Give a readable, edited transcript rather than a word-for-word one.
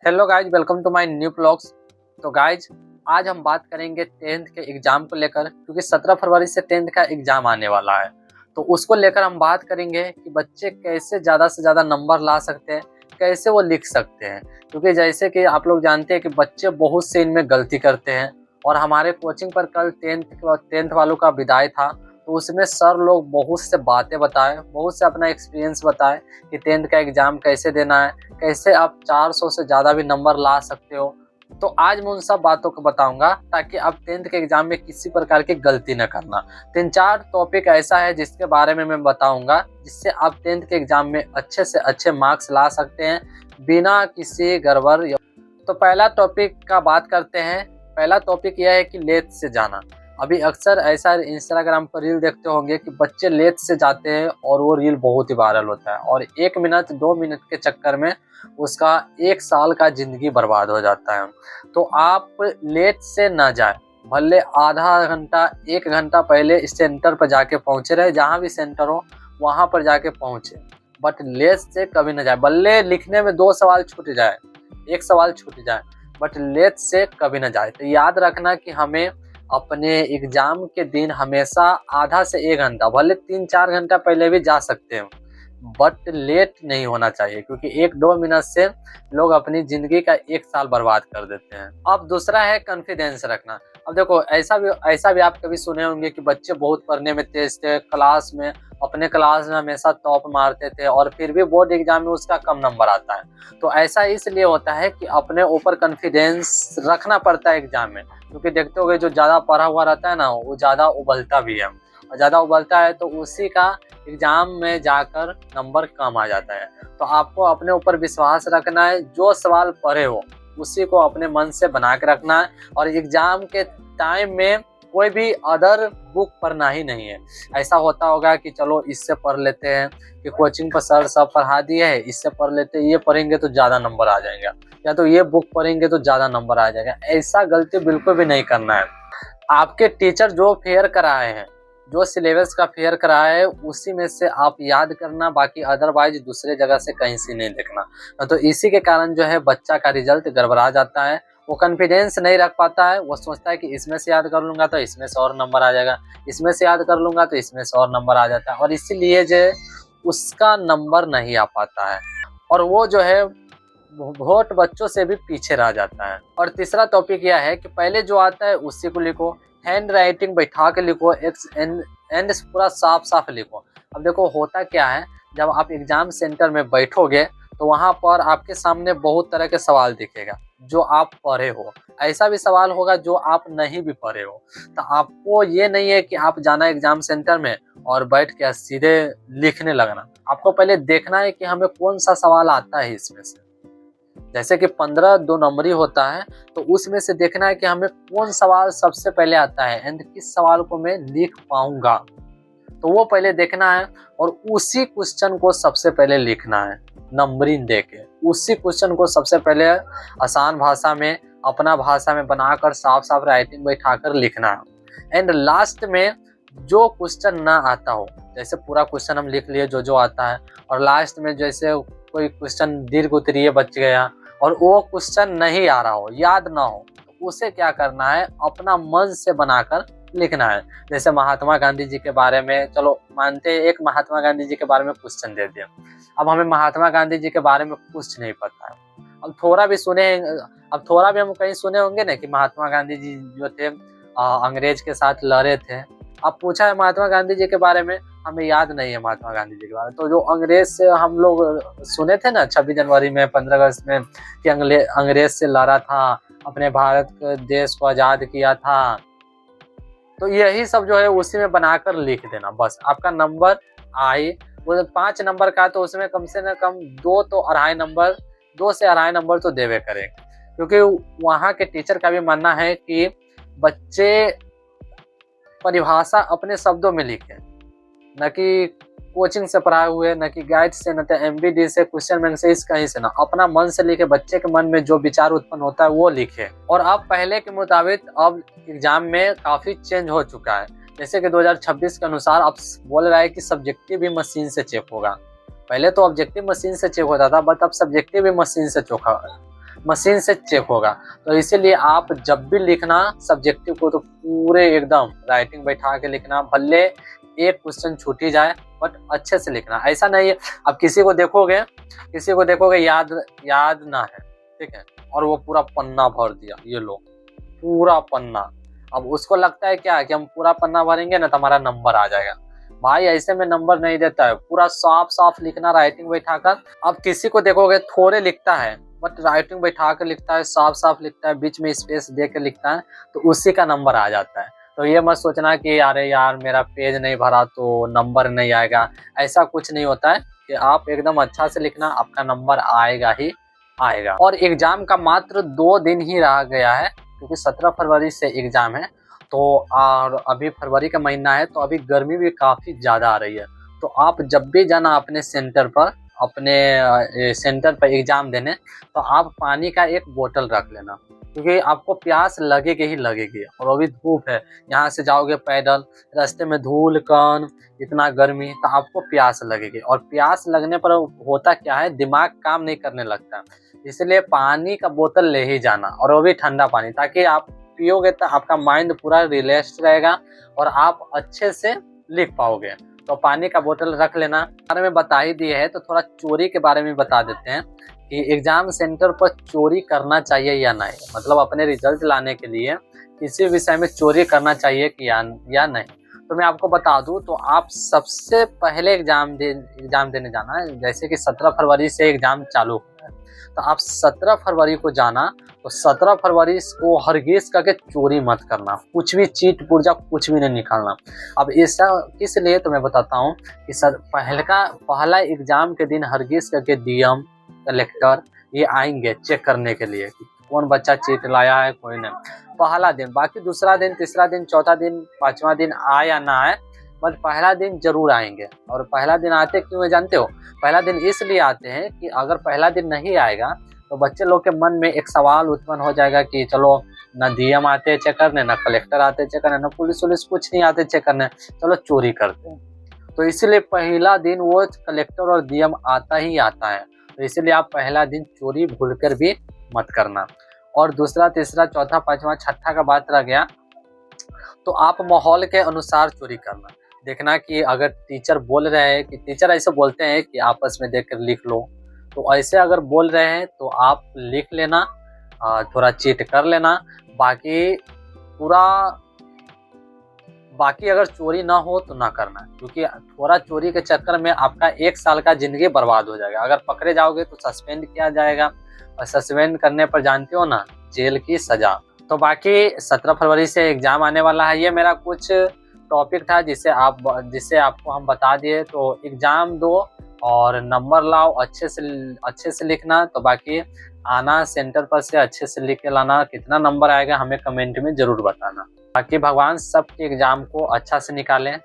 Hello guys, welcome to my new blogs. तो guys, आज हम बात करेंगे 10th के एग्जाम को लेकर, क्योंकि 17 फरवरी से 10th का एग्जाम आने वाला है। तो उसको लेकर हम बात करेंगे कि बच्चे कैसे ज़्यादा से ज़्यादा नंबर ला सकते हैं, कैसे वो लिख सकते हैं। क्योंकि जैसे कि आप लोग जानते हैं कि बच्चे बहुत से इनमें गलती करते हैं। और हमारे कोचिंग पर कल 10th वालों का विदाई था, तो उसमें सर लोग बहुत से बातें बताए, बहुत से अपना एक्सपीरियंस बताए कि 10th का एग्ज़ाम कैसे देना है, कैसे आप 400 से ज़्यादा भी नंबर ला सकते हो। तो आज मैं उन सब बातों को बताऊंगा ताकि आप 10th के एग्जाम में किसी प्रकार की गलती न करना। 3-4 टॉपिक ऐसा है जिसके बारे में मैं बताऊंगा, जिससे आप 10th के एग्जाम में अच्छे से अच्छे मार्क्स ला सकते हैं बिना किसी गड़बड़। तो पहला टॉपिक का बात करते हैं। पहला टॉपिक यह है कि लेट से जाना। अभी अक्सर ऐसा इंस्टाग्राम पर रील देखते होंगे कि बच्चे लेट से जाते हैं और वो रील बहुत ही वायरल होता है, और 1 मिनट 2 मिनट के चक्कर में उसका 1 साल का जिंदगी बर्बाद हो जाता है। तो आप लेट से ना जाए, भले आधा घंटा 1 घंटा पहले सेंटर पर जाके पहुंचे रहे, जहाँ भी सेंटर हो वहां पर जाके पहुंचे, बट लेट से कभी ना जाए। भले लिखने में 2 सवाल छूट जाए, 1 सवाल छूट जाए, बट लेट से कभी ना जाए। तो याद रखना कि हमें अपने एग्जाम के दिन हमेशा आधा से 1 घंटा, भले 3-4 घंटा पहले भी जा सकते हैं, बट लेट नहीं होना चाहिए, क्योंकि 1-2 मिनट से लोग अपनी जिंदगी का 1 साल बर्बाद कर देते हैं। अब दूसरा है कॉन्फिडेंस रखना। अब देखो, ऐसा भी आप कभी सुने होंगे कि बच्चे बहुत पढ़ने में तेज थे, क्लास में अपने क्लास में हमेशा टॉप मारते थे, और फिर भी बोर्ड एग्जाम में उसका कम नंबर आता है। तो ऐसा इसलिए होता है कि अपने ऊपर कॉन्फिडेंस रखना पड़ता है एग्जाम में, क्योंकि देखते होगे जो ज़्यादा पढ़ा हुआ रहता है ना, वो ज़्यादा उबलता भी है, और ज़्यादा उबलता है तो उसी का एग्जाम में जाकर नंबर कम आ जाता है। तो आपको अपने ऊपर विश्वास रखना है, जो सवाल पढ़े हो उसी को अपने मन से बना के रखना है, और एग्जाम के टाइम में कोई भी अदर बुक पढ़ना ही नहीं है। ऐसा होता होगा कि चलो इससे पढ़ लेते हैं, कि कोचिंग पर सर सब पढ़ा दिए है, इससे पढ़ लेते हैं, ये पढ़ेंगे तो ज़्यादा नंबर आ जाएगा, या तो ये बुक पढ़ेंगे तो ज़्यादा नंबर आ जाएगा। ऐसा गलती बिल्कुल भी नहीं करना है। आपके टीचर जो फेयर कराए हैं, जो सिलेबस का फेयर कराया है, उसी में से आप याद करना, बाकी अदरवाइज दूसरे जगह से कहीं से नहीं देखना। तो इसी के कारण जो है बच्चा का रिजल्ट गड़बड़ा जाता है। वो कॉन्फिडेंस नहीं रख पाता है, वो सोचता है कि इसमें से याद कर लूंगा तो इसमें से और नंबर आ जाएगा, इसमें से याद कर लूंगा तो इसमें से और नंबर आ जाता है, और इसीलिए जो उसका नंबर नहीं आ पाता है, और वो जो है वोट बच्चों से भी पीछे रह जाता है। और तीसरा टॉपिक यह है कि पहले जो आता है उसी को लिखो, हैंड राइटिंग बैठा के लिखो, एंड पूरा साफ साफ लिखो। अब देखो होता क्या है, जब आप एग्जाम सेंटर में बैठोगे तो वहाँ पर आपके सामने बहुत तरह के सवाल दिखेगा जो आप पढ़े हो, ऐसा भी सवाल होगा जो आप नहीं भी पढ़े हो। तो आपको ये नहीं है कि आप जाना एग्जाम सेंटर में और बैठ के सीधे लिखने लगना। आपको पहले देखना है कि हमें कौन सा सवाल आता है इसमें से। जैसे कि 15 2 नंबरी होता है, तो उसमें से देखना है कि हमें कौन सवाल सबसे पहले आता है, एंड किस सवाल को मैं लिख पाऊंगा, तो वो पहले देखना है, और उसी क्वेश्चन को सबसे पहले लिखना है नंबरिंग देके। उसी क्वेश्चन को सबसे पहले आसान भाषा में, अपना भाषा में बनाकर साफ साफ राइटिंग बैठाकर लिखना है। एंड लास्ट में जो क्वेश्चन ना आता हो, जैसे पूरा क्वेश्चन हम लिख लिए जो आता है, और लास्ट में जैसे कोई क्वेश्चन दीर्घ उत्तरीय बच गया और वो क्वेश्चन नहीं आ रहा हो, याद ना हो, तो उसे क्या करना है, अपना मन से बनाकर लिखना है। जैसे महात्मा गांधी जी के बारे में, चलो मानते हैं एक महात्मा गांधी जी के बारे में क्वेश्चन दे दिया। अब हमें महात्मा गांधी जी के बारे में कुछ नहीं पता है। अब थोड़ा भी हम कहीं सुने होंगे ना कि महात्मा गांधी जी जो थे अंग्रेज के साथ लड़े थे। अब पूछा है महात्मा गांधी जी के बारे में, हमें याद नहीं है महात्मा गांधी जी के बारे में। तो जो अंग्रेज से हम लोग सुने थे ना 26 जनवरी में, 15 अगस्त में, कि अंग्रेज से लड़ा था, अपने भारत के देश को आजाद किया था, तो यही सब जो है उसी में बनाकर लिख देना। बस आपका नंबर आए, वो 5 नंबर का, तो उसमें कम से न कम 2 से 2.5 नंबर तो देवे करेंगे, क्योंकि वहाँ के टीचर का भी मानना है कि बच्चे परिभाषा अपने शब्दों में लिखे, न कि कोचिंग से पढ़ाए हुए, न कि गाइड से, न तो एमबीडी से, क्वेश्चन बैंक से, इस कहीं से ना, अपना मन से लिखे। बच्चे के मन में जो विचार उत्पन्न होता है वो लिखे। और अब पहले के मुताबिक अब एग्जाम में काफी चेंज हो चुका है। जैसे कि 2026 के अनुसार अब बोल रहा है कि सब्जेक्टिव भी मशीन से चेक होगा। पहले तो ऑब्जेक्टिव मशीन से चेक होता था, बट अब सब्जेक्टिव भी मशीन से मशीन से चेक होगा। तो इसीलिए आप जब भी लिखना सब्जेक्टिव को तो पूरे एकदम राइटिंग बैठा के लिखना, भले एक क्वेश्चन छूट ही जाए बट अच्छे से लिखना। ऐसा नहीं है अब किसी को देखोगे याद ना है, ठीक है, और वो पूरा पन्ना भर दिया, ये लो पूरा पन्ना। अब उसको लगता है क्या कि हम पूरा पन्ना भरेंगे ना तो हमारा नंबर आ जाएगा। भाई ऐसे में नंबर नहीं देता है, पूरा साफ साफ लिखना राइटिंग बैठाकर। अब किसी को देखोगे थोड़े लिखता है बट राइटिंग बैठा कर लिखता है, साफ साफ लिखता है, बीच में स्पेस दे के लिखता है, तो उसी का नंबर आ जाता है। तो ये मत सोचना कि अरे यार मेरा पेज नहीं भरा तो नंबर नहीं आएगा, ऐसा कुछ नहीं होता है कि आप एकदम अच्छा से लिखना, आपका नंबर आएगा ही आएगा। और एग्जाम का मात्र 2 दिन ही रह गया है, क्योंकि 17 फरवरी से एग्जाम है। तो और अभी फरवरी का महीना है, तो अभी गर्मी भी काफ़ी ज़्यादा आ रही है। तो आप जब भी जाना अपने सेंटर पर एग्ज़ाम देने, तो आप पानी का एक बोतल रख लेना, क्योंकि आपको प्यास लगेगी ही लगेगी। और अभी धूप है, यहाँ से जाओगे पैदल, रास्ते में धूल कण, इतना गर्मी, तो आपको प्यास लगेगी। और प्यास लगने पर होता क्या है, दिमाग काम नहीं करने लगता। इसलिए पानी का बोतल ले ही जाना, और वो भी ठंडा पानी, ताकि आप पियोगे तो आपका माइंड पूरा रिलैक्स रहेगा और आप अच्छे से लिख पाओगे। तो पानी का बोतल रख लेना। बारे में बता ही दिए है तो थोड़ा चोरी के बारे में बता देते हैं कि एग्जाम सेंटर पर चोरी करना चाहिए या नहीं, मतलब अपने रिजल्ट लाने के लिए किसी विषय में चोरी करना चाहिए कि या नहीं। तो मैं आपको बता दूं, तो आप सबसे पहले एग्जाम देने जाना है। जैसे कि 17 फरवरी से एग्जाम चालू हो है, तो आप 17 फरवरी को जाना। तो 17 फरवरी को हरगिज करके चोरी मत करना, कुछ भी चीट पुर्जा कुछ भी नहीं निकालना। अब ऐसा इसलिए तो मैं बताता हूँ कि पहला एग्जाम के दिन हरगिज करके डीएम कलेक्टर ये आएंगे चेक करने के लिए कि कौन बच्चा चीट लाया है, कोई नहीं। पहला दिन, बाकी दूसरा दिन, तीसरा दिन, चौथा दिन, 5वां दिन आए या ना आए, बट पहला दिन जरूर आएंगे। और पहला दिन आते क्यों है जानते हो? पहला दिन इसलिए आते हैं कि अगर पहला दिन नहीं आएगा तो बच्चे लोग के मन में एक सवाल उत्पन्न हो जाएगा कि चलो ना डीएम आते चेक करने, ना कलेक्टर आते चेक करने, ना पुलिस कुछ नहीं आते चेक करने, चलो चोरी करते हैं। तो इसलिए पहला दिन वो कलेक्टर और डीएम आता ही आता है। तो इसलिए आप पहला दिन चोरी भूलकर भी मत करना। और दूसरा, तीसरा, चौथा, 5वां, 6ठा का बात रह गया, तो आप माहौल के अनुसार चोरी करना। देखना कि अगर टीचर बोल रहे हैं, कि टीचर ऐसे बोलते हैं कि आपस में देखकर लिख लो, तो ऐसे अगर बोल रहे हैं तो आप लिख लेना, थोड़ा चीट कर लेना। बाकी अगर चोरी ना हो तो ना करना, क्योंकि थोड़ा चोरी के चक्कर में आपका 1 साल का जिंदगी बर्बाद हो जाएगा। अगर पकड़े जाओगे तो सस्पेंड किया जाएगा, और सस्पेंड करने पर जानते हो ना, जेल की सजा। तो बाकी 17 फरवरी से एग्जाम आने वाला है। ये मेरा कुछ टॉपिक था जिससे आपको हम बता दिए। तो एग्जाम दो और नंबर लाओ, अच्छे से लिखना। तो बाकी आना सेंटर पर से अच्छे से लिख के लाना। कितना नंबर आएगा हमें कमेंट में जरूर बताना। बाकी भगवान सबके एग्जाम को अच्छा से निकालें।